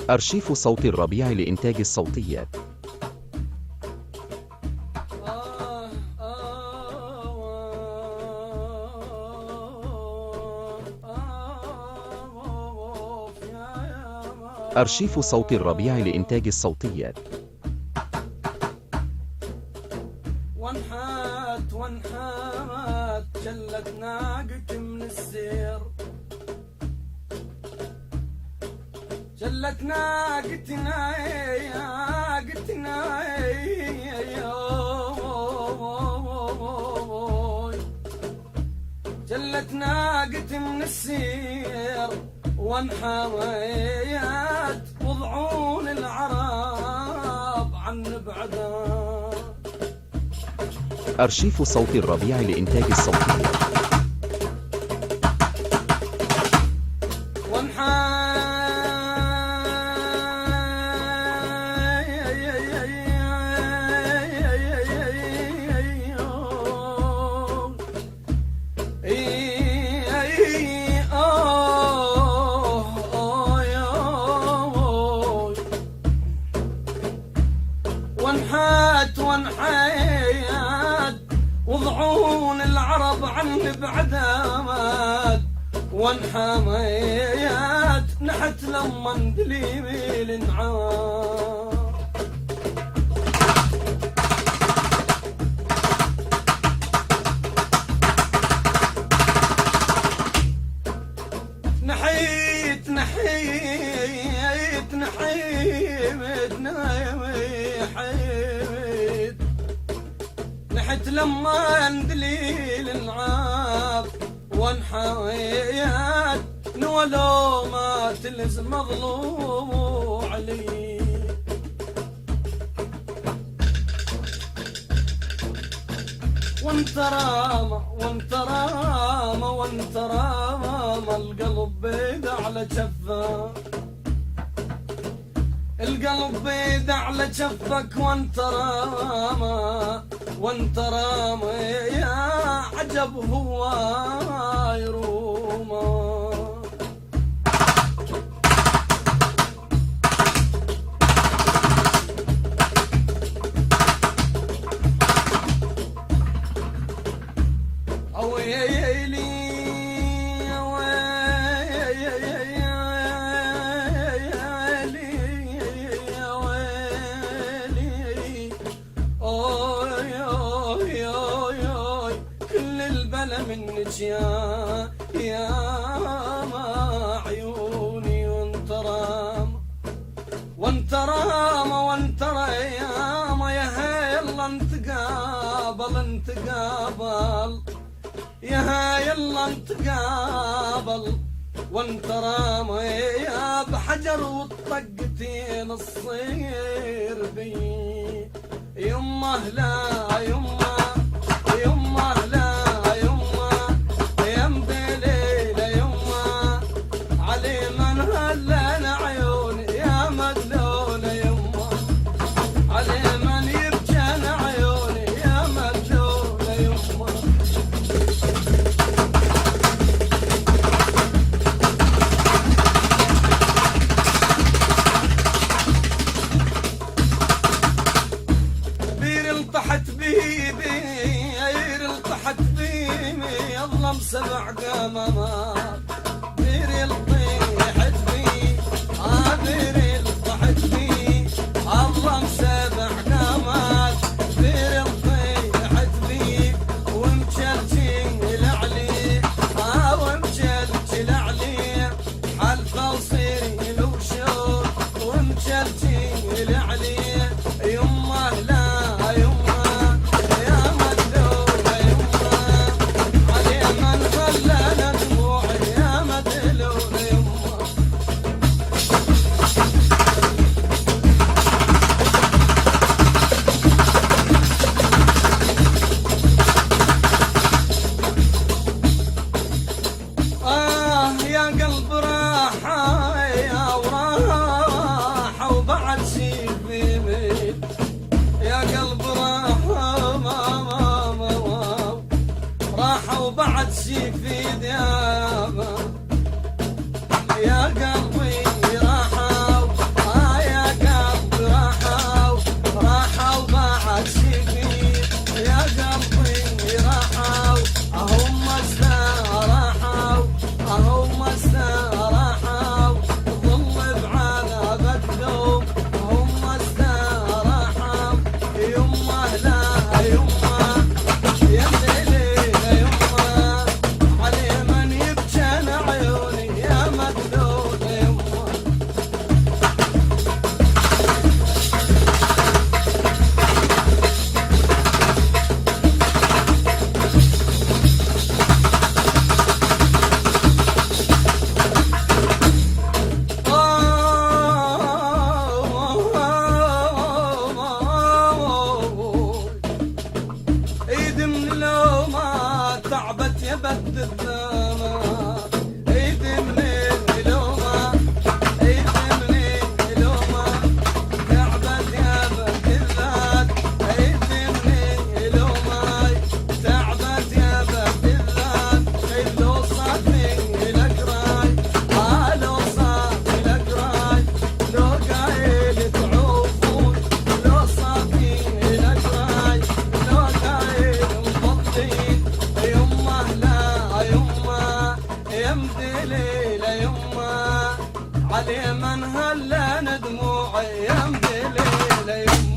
أرشيف صوت الربيع لإنتاج الصوتيات. أرشيف صوت الربيع لإنتاج الصوتيات. وانحات جلت ناقك من السير، جلت ناقتنا جلت ناقتي من السير، وانحميت وضعون العرب عن بعدا. أرشيف صوت الربيع لإنتاج الصوتيات. وانحيت وضعون العرب عن بعدامات، وانحميت نحت لما اندلي الانعام. نحيت نحت لما اندلي الانعام، وانحميت نولو ما تلز مظلوم علي. وانترامة القلب بيد على جفه، القلب بيد على جفك. وانترامة يا عجب هو يرومه. منك يا ما عيوني. وانترامة يا هاي يلا نتقابل يا هاي يلا نتقابل. وانترامة يا بحجر وطقتين الصير بي. يمه لا يمه لا التحت مدليلة يما علي من هلان دموعي يا مدليلة يما